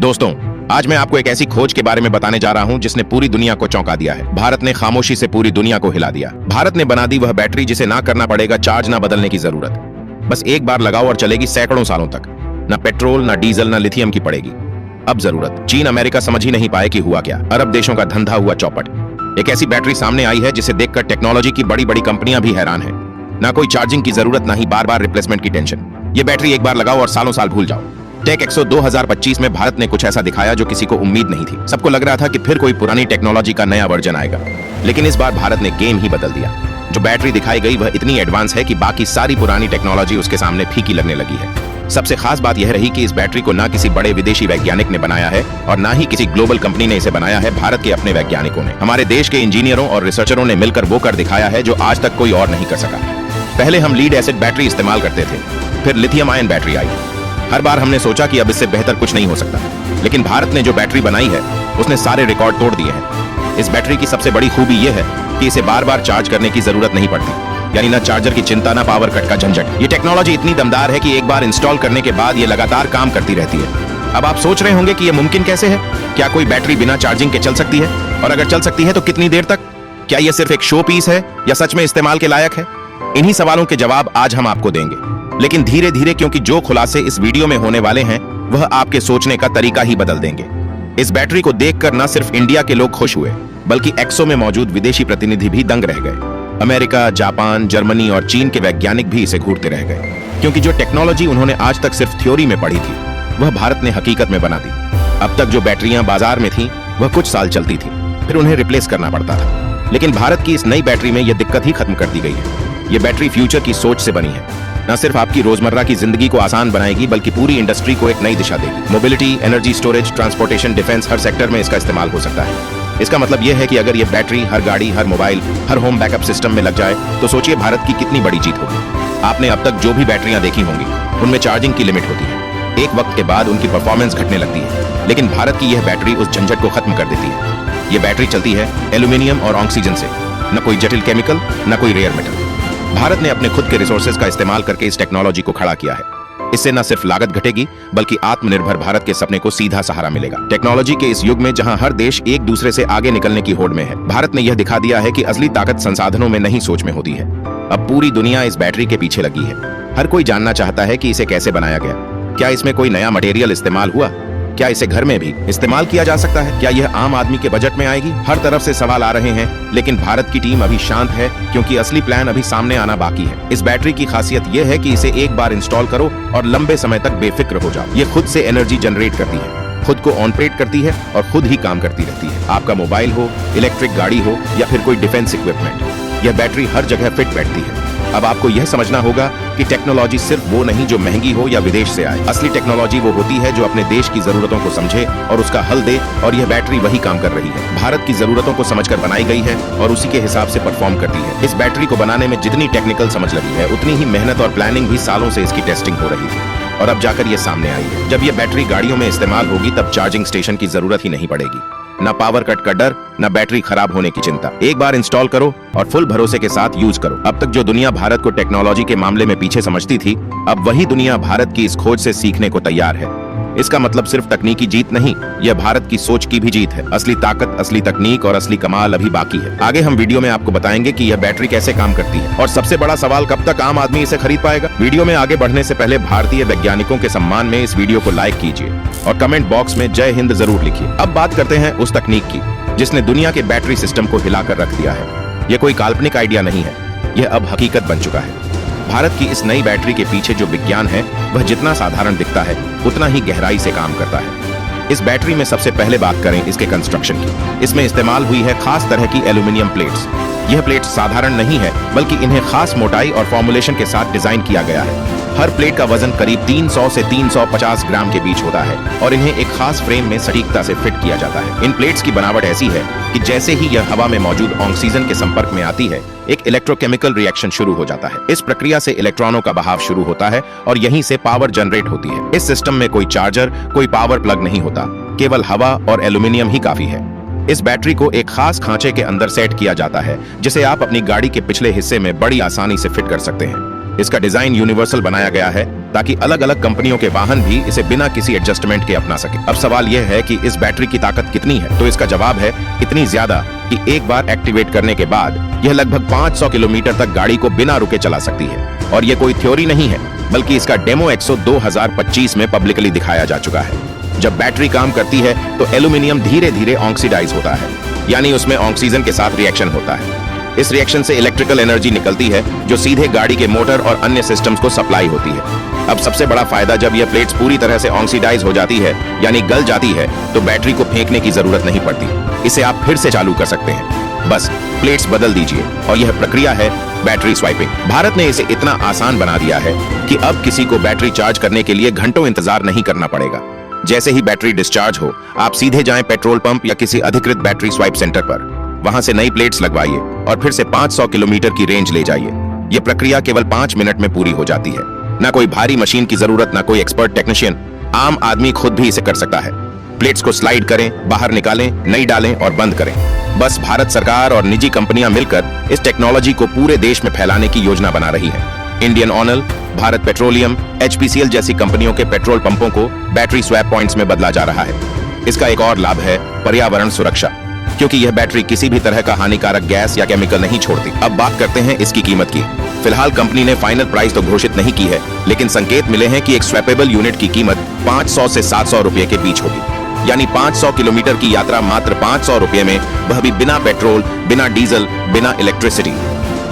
दोस्तों, आज मैं आपको एक ऐसी खोज के बारे में बताने जा रहा हूं जिसने पूरी दुनिया को चौंका दिया है। भारत ने खामोशी से पूरी दुनिया को हिला दिया। भारत ने बना दी वह बैटरी जिसे ना करना पड़ेगा चार्ज ना बदलने की जरूरत। बस एक बार लगाओ और चलेगी सैकड़ों सालों तक। ना पेट्रोल, ना डीजल, ना लिथियम की पड़ेगी। अब जरूरत चीन अमेरिका समझ ही नहीं पाए कि हुआ क्या। अरब देशों का धंधा हुआ चौपट। एक ऐसी बैटरी सामने आई है जिसे देखकर टेक्नोलॉजी की बड़ी बड़ी कंपनियां भी हैरान है। ना कोई चार्जिंग की जरूरत, ना ही बार बार रिप्लेसमेंट की टेंशन। ये बैटरी एक बार लगाओ और सालों साल भूल जाओ। टेक एक्सपो 2025 में भारत ने कुछ ऐसा दिखाया जो किसी को उम्मीद नहीं थी। सबको लग रहा था कि फिर कोई पुरानी टेक्नोलॉजी का नया वर्जन आएगा, लेकिन इस बार भारत ने गेम ही बदल दिया। जो बैटरी दिखाई गई वह इतनी एडवांस है कि बाकी सारी पुरानी टेक्नोलॉजी उसके सामने फीकी लगने लगी है। सबसे खास बात यह रही कि इस बैटरी को ना किसी बड़े विदेशी वैज्ञानिक ने बनाया है और ना ही किसी ग्लोबल कंपनी ने इसे बनाया है। भारत के अपने वैज्ञानिकों ने, हमारे देश के इंजीनियरों और रिसर्चरों ने मिलकर वो कर दिखाया है जो आज तक कोई और नहीं कर सका। पहले हम लीड एसिड बैटरी इस्तेमाल करते थे, फिर लिथियम आयन बैटरी आई। हर बार हमने सोचा कि अब इससे बेहतर कुछ नहीं हो सकता, लेकिन भारत ने जो बैटरी बनाई है उसने सारे रिकॉर्ड तोड़ दिए हैं। इस बैटरी की सबसे बड़ी खूबी यह है कि इसे बार बार चार्ज करने की जरूरत नहीं पड़ती, यानी ना चार्जर की चिंता, ना पावर कट का झंझट। ये टेक्नोलॉजी इतनी दमदार है कि एक बार इंस्टॉल करने के बाद ये लगातार काम करती रहती है। अब आप सोच रहे होंगे कि ये मुमकिन कैसे है? क्या कोई बैटरी बिना चार्जिंग के चल सकती है? और अगर चल सकती है तो कितनी देर तक? क्या यह सिर्फ एक शो पीस है या सच में इस्तेमाल के लायक है? इन्हीं सवालों के जवाब आज हम आपको देंगे, लेकिन धीरे धीरे, क्योंकि जो खुलासे इस वीडियो में होने वाले हैं वह आपके सोचने का तरीका ही बदल देंगे। इस बैटरी को देखकर न सिर्फ इंडिया के लोग खुश हुए, बल्कि एक्सो में मौजूद विदेशी प्रतिनिधि भी दंग रह गए। अमेरिका, जापान, जर्मनी और चीन के वैज्ञानिक भी इसे घूरते रह गए, क्योंकि जो टेक्नोलॉजी उन्होंने आज तक सिर्फ थ्योरी में पढ़ी थी वह भारत ने हकीकत में बना दी। अब तक जो बैटरियां बाजार में थी वह कुछ साल चलती थी, फिर उन्हें रिप्लेस करना पड़ता था, लेकिन भारत की इस नई बैटरी में यह दिक्कत ही खत्म कर दी गई है। ये बैटरी फ्यूचर की सोच से बनी है। न सिर्फ आपकी रोजमर्रा की जिंदगी को आसान बनाएगी, बल्कि पूरी इंडस्ट्री को एक नई दिशा देगी। Mobility, energy storage, transportation, defence, हर सेक्टर में इसका इस्तेमाल हो सकता है। इसका मतलब यह है कि अगर ये बैटरी हर गाड़ी, हर मोबाइल, हर होम बैकअप सिस्टम में लग जाए तो सोचिए भारत की कितनी बड़ी जीत होगी। आपने अब तक जो भी बैटरियां देखी होंगी उनमें चार्जिंग की लिमिट होती है। एक वक्त के बाद उनकी परफॉर्मेंस घटने लगती है, लेकिन भारत की यह बैटरी उस झंझट को खत्म कर देती है। ये बैटरी चलती है एल्यूमिनियम और ऑक्सीजन से, न कोई जटिल केमिकल, न कोई रेयर मेटल। भारत ने अपने खुद के रिसोर्सेज का इस्तेमाल करके इस टेक्नोलॉजी को खड़ा किया है। इससे न सिर्फ लागत घटेगी, बल्कि आत्मनिर्भर भारत के सपने को सीधा सहारा मिलेगा। टेक्नोलॉजी के इस युग में जहां हर देश एक दूसरे से आगे निकलने की होड़ में है, भारत ने यह दिखा दिया है कि असली ताकत संसाधनों में नहीं, सोच में होती है। अब पूरी दुनिया इस बैटरी के पीछे लगी है। हर कोई जानना चाहता है कि इसे कैसे बनाया गया। क्या इसमें कोई नया मटेरियल इस्तेमाल हुआ? क्या इसे घर में भी इस्तेमाल किया जा सकता है? क्या यह आम आदमी के बजट में आएगी? हर तरफ से सवाल आ रहे हैं, लेकिन भारत की टीम अभी शांत है, क्योंकि असली प्लान अभी सामने आना बाकी है। इस बैटरी की खासियत यह है कि इसे एक बार इंस्टॉल करो और लंबे समय तक बेफिक्र हो जाओ। ये खुद से एनर्जी जनरेट करती है, खुद को ऑपरेट करती है और खुद ही काम करती रहती है। आपका मोबाइल हो, इलेक्ट्रिक गाड़ी हो या फिर कोई डिफेंस इक्विपमेंट, यह बैटरी हर जगह फिट बैठती है। अब आपको यह समझना होगा कि टेक्नोलॉजी सिर्फ वो नहीं जो महंगी हो या विदेश से आए। असली टेक्नोलॉजी वो होती है जो अपने देश की जरूरतों को समझे और उसका हल दे, और यह बैटरी वही काम कर रही है। भारत की जरूरतों को समझकर बनाई गई है और उसी के हिसाब से परफॉर्म करती है। इस बैटरी को बनाने में जितनी टेक्निकल समझ लगी है, उतनी ही मेहनत और प्लानिंग भी सालों से इसकी टेस्टिंग हो रही थी, और अब जाकर ये सामने आई है। जब ये बैटरी गाड़ियों में इस्तेमाल होगी तब चार्जिंग स्टेशन की जरूरत ही नहीं पड़ेगी। न पावर कट का डर, न बैटरी खराब होने की चिंता। एक बार इंस्टॉल करो और फुल भरोसे के साथ यूज करो। अब तक जो दुनिया भारत को टेक्नोलॉजी के मामले में पीछे समझती थी, अब वही दुनिया भारत की इस खोज से सीखने को तैयार है। इसका मतलब सिर्फ तकनीकी जीत नहीं, यह भारत की सोच की भी जीत है। असली ताकत, असली तकनीक और असली कमाल अभी बाकी है। आगे हम वीडियो में आपको बताएंगे कि यह बैटरी कैसे काम करती है, और सबसे बड़ा सवाल, कब तक आम आदमी इसे खरीद पाएगा। वीडियो में आगे बढ़ने से पहले भारतीय वैज्ञानिकों के सम्मान में इस वीडियो को लाइक कीजिए और कमेंट बॉक्स में जय हिंद जरूर लिखिए। अब बात करते हैं उस तकनीक की जिसने दुनिया के बैटरी सिस्टम को हिलाकर रख दिया है। यह कोई काल्पनिक आइडिया नहीं है, यह अब हकीकत बन चुका है। भारत की इस नई बैटरी के पीछे जो विज्ञान है वह जितना साधारण दिखता है उतना ही गहराई से काम करता है। इस बैटरी में सबसे पहले बात करें इसके कंस्ट्रक्शन की। इसमें इस्तेमाल हुई है खास तरह की एल्यूमिनियम प्लेट्स। यह प्लेट्स साधारण नहीं है, बल्कि इन्हें खास मोटाई और फॉर्मुलेशन के साथ डिजाइन किया गया है। हर प्लेट का वजन करीब 300 से 350 ग्राम के बीच होता है और इन्हें एक खास फ्रेम में सटीकता से फिट किया जाता है। इन प्लेट्स की बनावट ऐसी है कि जैसे ही यह हवा में मौजूद ऑक्सीजन के संपर्क में आती है, एक इलेक्ट्रोकेमिकल रिएक्शन शुरू हो जाता है। इस प्रक्रिया से इलेक्ट्रॉनों का बहाव शुरू होता है और यहीं से पावर जनरेट होती है। इस सिस्टम में कोई चार्जर, कोई पावर प्लग नहीं होता, केवल हवा और एल्यूमिनियम ही काफी है। इस बैटरी को एक खास खांचे के अंदर सेट किया जाता है, जिसे आप अपनी गाड़ी के पिछले हिस्से में बड़ी आसानी से फिट कर सकते हैं। इसका डिजाइन यूनिवर्सल बनाया गया है, ताकि अलग अलग कंपनियों के वाहन भी इसे बिना किसी एडजस्टमेंट के अपना सके। अब सवाल यह है कि इस बैटरी की ताकत कितनी है, तो इसका जवाब है इतनी ज्यादा कि एक बार एक्टिवेट करने के बाद यह लगभग 500 किलोमीटर तक गाड़ी को बिना रुके चला सकती है। और यह कोई थ्योरी नहीं है, बल्कि इसका डेमो एक्सो 2025 में पब्लिकली दिखाया जा चुका है। जब बैटरी काम करती है तो एल्यूमिनियम धीरे धीरे ऑक्सीडाइज होता है, यानी उसमें ऑक्सीजन के साथ रिएक्शन होता है। इस रिएक्शन से इलेक्ट्रिकल एनर्जी निकलती है जो सीधे गाड़ी के मोटर और अन्य सिस्टम्स को सप्लाई होती है। अब सबसे बड़ा फायदा, जब यह प्लेट्स पूरी तरह से ऑक्सीडाइज हो जाती है यानी गल जाती है, तो बैटरी को फेंकने की जरूरत नहीं पड़ती। इसे आप फिर से चालू कर सकते हैं, बस प्लेट्स बदल दीजिए और यह प्रक्रिया है बैटरी स्वाइपिंग। भारत ने इसे इतना आसान बना दिया है कि अब किसी को बैटरी चार्ज करने के लिए घंटों इंतजार नहीं करना पड़ेगा। जैसे ही बैटरी डिस्चार्ज हो, आप सीधे जाएं पेट्रोल पंप या किसी अधिकृत बैटरी स्वाइप सेंटर पर, वहां से नई प्लेट्स लगवाइए और फिर से 500 किलोमीटर की रेंज ले जाइए। यह प्रक्रिया केवल 5 मिनट में पूरी हो जाती है। ना कोई भारी मशीन की जरूरत, ना कोई एक्सपर्ट टेक्नीशियन, आम आदमी खुद भी इसे कर सकता है। प्लेट्स को स्लाइड करें, बाहर निकालें, नई डालें और बंद करें। बस भारत सरकार और निजी कंपनियां मिलकर इस टेक्नोलॉजी को पूरे देश में फैलाने की योजना बना रही है। Indian oil, Bharat petroleum, HPCL जैसी कंपनियों के पेट्रोल पंपों को बैटरी स्वैप पॉइंट्स में बदला जा रहा है। इसका एक और लाभ है पर्यावरण सुरक्षा, क्योंकि यह बैटरी किसी भी तरह का हानिकारक गैस या केमिकल नहीं छोड़ती। अब बात करते हैं इसकी कीमत की। फिलहाल कंपनी ने फाइनल प्राइस तो घोषित नहीं की है, लेकिन संकेत मिले हैं कि एक स्वैपेबल यूनिट की कीमत 500 से 700 रुपए के बीच होगी। यानी 500 किलोमीटर की यात्रा मात्र 500 रुपए में, वह भी बिना पेट्रोल, बिना डीजल, बिना इलेक्ट्रिसिटी।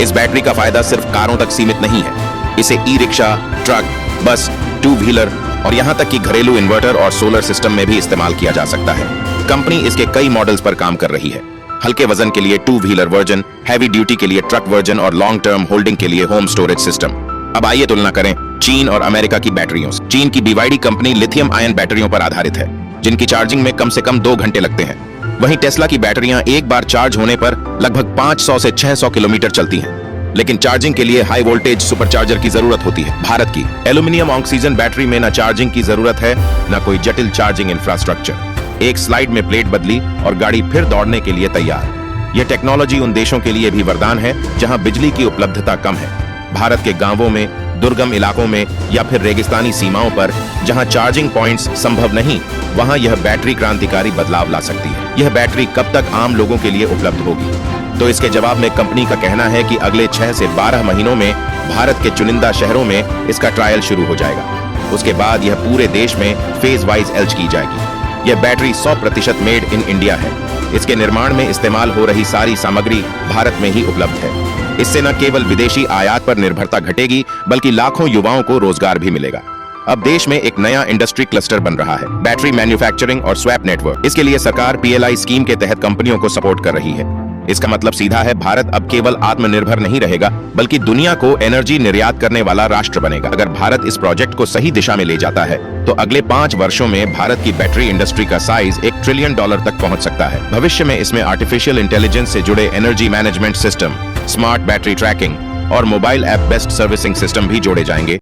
इस बैटरी का फायदा सिर्फ कारों तक सीमित नहीं है, इसे ई रिक्शा, ट्रक, बस, 2 व्हीलर और यहाँ तक कि घरेलू इन्वर्टर और सोलर सिस्टम में भी इस्तेमाल किया जा सकता है। कंपनी इसके कई मॉडल्स पर काम कर रही है। हल्के वजन के लिए 2 व्हीलर वर्जन, हैवी ड्यूटी के लिए ट्रक वर्जन और लॉन्ग टर्म होल्डिंग के लिए होम स्टोरेज सिस्टम। अब आइए तुलना करें चीन और अमेरिका की बैटरियों से। चीन की BYD कंपनी लिथियम आयन बैटरियों पर आधारित है, जिनकी चार्जिंग में कम से कम 2 घंटे लगते हैं। वहीं टेस्ला की बैटरियां एक बार चार्ज होने पर लगभग 500 से 600 किलोमीटर चलती हैं। लेकिन चार्जिंग के लिए हाई वोल्टेज सुपरचार्जर की जरूरत होती है। भारत की एल्यूमिनियम ऑक्सीजन बैटरी में न चार्जिंग की जरूरत है, न कोई जटिल चार्जिंग इंफ्रास्ट्रक्चर। एक स्लाइड में प्लेट बदली और गाड़ी फिर दौड़ने के लिए तैयार। यह टेक्नोलॉजी उन देशों के लिए भी वरदान है जहां बिजली की उपलब्धता कम है। भारत के गांवों में, दुर्गम इलाकों में या फिर रेगिस्तानी सीमाओं पर जहां चार्जिंग पॉइंट्स संभव नहीं, वहां यह बैटरी क्रांतिकारी बदलाव ला सकती है। यह बैटरी कब तक आम लोगों के लिए उपलब्ध होगी? तो इसके जवाब में कंपनी का कहना है कि अगले 6 से 12 महीनों में भारत के चुनिंदा शहरों में इसका ट्रायल शुरू हो जाएगा। उसके बाद यह पूरे देश में फेज वाइज लॉन्च की जाएगी। यह बैटरी 100% मेड इन इंडिया है। इसके निर्माण में इस्तेमाल हो रही सारी सामग्री भारत में ही उपलब्ध है। इससे न केवल विदेशी आयात पर निर्भरता घटेगी, बल्कि लाखों युवाओं को रोजगार भी मिलेगा। अब देश में एक नया इंडस्ट्री क्लस्टर बन रहा है, बैटरी मैन्युफैक्चरिंग और स्वैप नेटवर्क। इसके लिए सरकार PLI स्कीम के तहत कंपनियों को सपोर्ट कर रही है। इसका मतलब सीधा है, भारत अब केवल आत्मनिर्भर नहीं रहेगा, बल्कि दुनिया को एनर्जी निर्यात करने वाला राष्ट्र बनेगा। अगर भारत इस प्रोजेक्ट को सही दिशा में ले जाता है, तो अगले 5 वर्षों में भारत की बैटरी इंडस्ट्री का साइज $1 ट्रिलियन तक पहुंच सकता है। भविष्य में इसमें आर्टिफिशियल इंटेलिजेंस से जुड़े energy management system, smart battery tracking और mobile app based servicing system भी जोड़े जाएंगे।